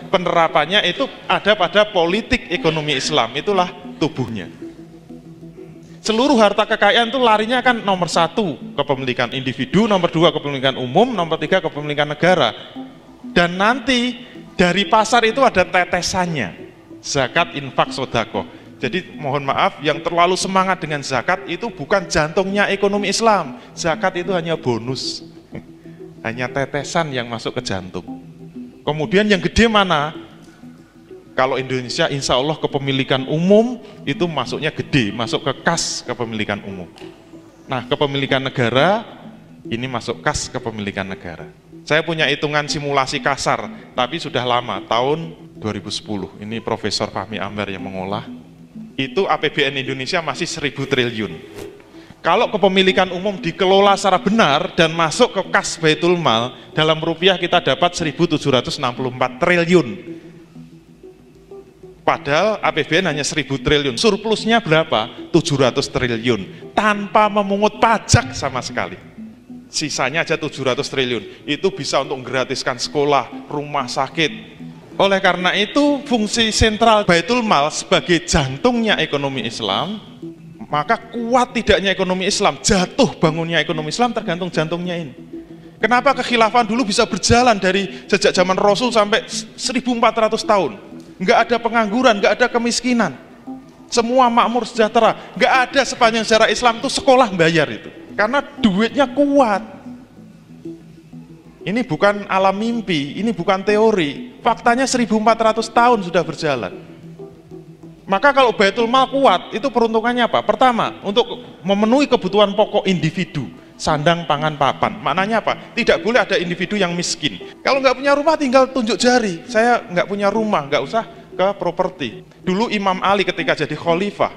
penerapannya itu ada pada politik ekonomi Islam, itulah tubuhnya. Seluruh harta kekayaan itu larinya kan nomor 1 kepemilikan individu, nomor 2 kepemilikan umum, nomor 3 kepemilikan negara. Dan nanti dari pasar itu ada tetesannya, zakat, infak, sodako. Jadi mohon maaf, yang terlalu semangat dengan zakat itu bukan jantungnya ekonomi Islam. Zakat itu hanya bonus, hanya tetesan yang masuk ke jantung. Kemudian yang gede mana? Kalau Indonesia insya Allah kepemilikan umum itu masuknya gede, masuk ke kas kepemilikan umum. Nah, kepemilikan negara ini masuk kas kepemilikan negara. Saya punya hitungan simulasi kasar, tapi sudah lama, tahun 2010. Ini Profesor Fahmi Ambar yang mengolah. Itu APBN Indonesia masih 1.000 triliun. Kalau kepemilikan umum dikelola secara benar dan masuk ke kas Baitul Mal, dalam rupiah kita dapat 1.764 triliun. Padahal APBN hanya 1.000 triliun, surplusnya berapa? 700 triliun, tanpa memungut pajak sama sekali. Sisanya aja 700 triliun, itu bisa untuk menggratiskan sekolah, rumah sakit. Oleh karena itu, fungsi sentral Baitul Mal sebagai jantungnya ekonomi Islam, maka kuat tidaknya ekonomi Islam, jatuh bangunnya ekonomi Islam tergantung jantungnya ini. Kenapa kekhilafan dulu bisa berjalan dari sejak zaman Rasul sampai 1.400 tahun? Nggak ada pengangguran, nggak ada kemiskinan, semua makmur sejahtera, nggak ada sepanjang sejarah Islam itu sekolah bayar itu, karena duitnya kuat. Ini bukan alam mimpi, ini bukan teori, faktanya 1.400 tahun sudah berjalan. Maka kalau Baitul Mal kuat, itu peruntukannya apa? Pertama, untuk memenuhi kebutuhan pokok individu, sandang, pangan, papan. Maknanya apa? Tidak boleh ada individu yang miskin. Kalau nggak punya rumah tinggal tunjuk jari, saya nggak punya rumah, nggak usah ke properti. Dulu Imam Ali ketika jadi khalifah,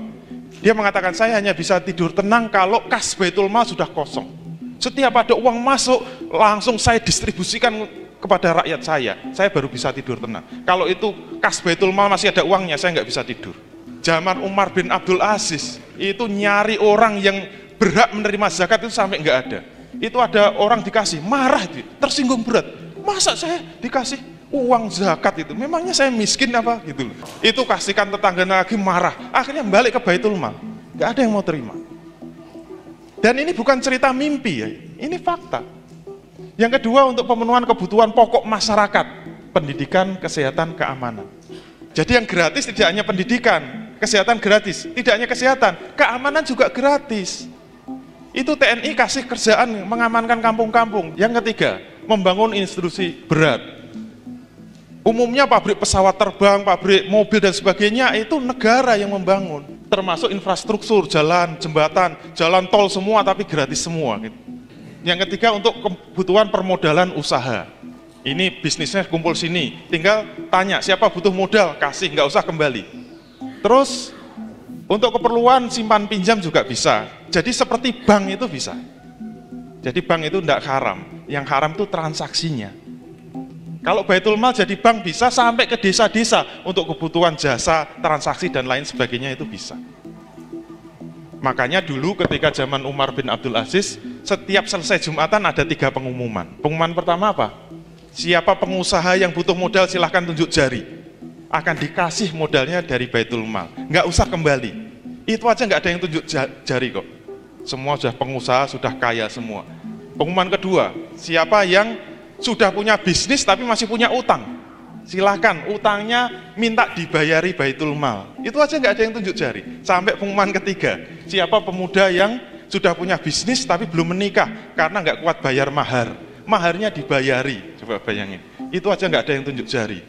dia mengatakan saya hanya bisa tidur tenang kalau kas Baitul Mal sudah kosong. Setiap ada uang masuk, langsung saya distribusikan kepada rakyat saya baru bisa tidur tenang. Kalau itu kas Baitul Mal masih ada uangnya, saya nggak bisa tidur. Zaman Umar bin Abdul Aziz, itu nyari orang yang berhak menerima zakat itu sampai nggak ada. Itu ada orang dikasih, marah itu, tersinggung berat. Masa saya dikasih uang zakat itu? Memangnya saya miskin apa? Gitu loh. Itu kasihkan tetangga lagi, marah. Akhirnya balik ke Baitul Mal, nggak ada yang mau terima. Dan ini bukan cerita mimpi ya, ini fakta. Yang kedua, untuk pemenuhan kebutuhan pokok masyarakat, pendidikan, kesehatan, keamanan. Jadi yang gratis tidak hanya pendidikan, kesehatan gratis, tidak hanya kesehatan, keamanan juga gratis. Itu TNI kasih kerjaan mengamankan kampung-kampung. Yang ketiga, membangun institusi berat. Umumnya pabrik pesawat terbang, pabrik mobil dan sebagainya itu negara yang membangun. Termasuk infrastruktur, jalan, jembatan, jalan tol semua tapi gratis semua. Gitu. Yang ketiga, untuk kebutuhan permodalan usaha. Ini bisnisnya kumpul sini, tinggal tanya siapa butuh modal, kasih, nggak usah kembali. Terus untuk keperluan simpan pinjam juga bisa. Jadi seperti bank itu bisa. Jadi bank itu tidak haram, yang haram itu transaksinya. Kalau Baitul Mal jadi bank bisa sampai ke desa-desa untuk kebutuhan jasa, transaksi dan lain sebagainya itu bisa. Makanya dulu ketika zaman Umar bin Abdul Aziz, setiap selesai Jumatan ada 3 pengumuman. Pengumuman pertama apa? Siapa pengusaha yang butuh modal silahkan tunjuk jari. Akan dikasih modalnya dari Baitul Mal, nggak usah kembali. Itu aja nggak ada yang tunjuk jari kok. Semua sudah pengusaha, sudah kaya semua. Pengumuman kedua, siapa yang sudah punya bisnis tapi masih punya utang, silahkan utangnya minta dibayari Baitul Mal. Itu aja nggak ada yang tunjuk jari. Sampai pengumuman ketiga, siapa pemuda yang sudah punya bisnis tapi belum menikah karena nggak kuat bayar mahar, maharnya dibayari. Coba bayangin, itu aja nggak ada yang tunjuk jari.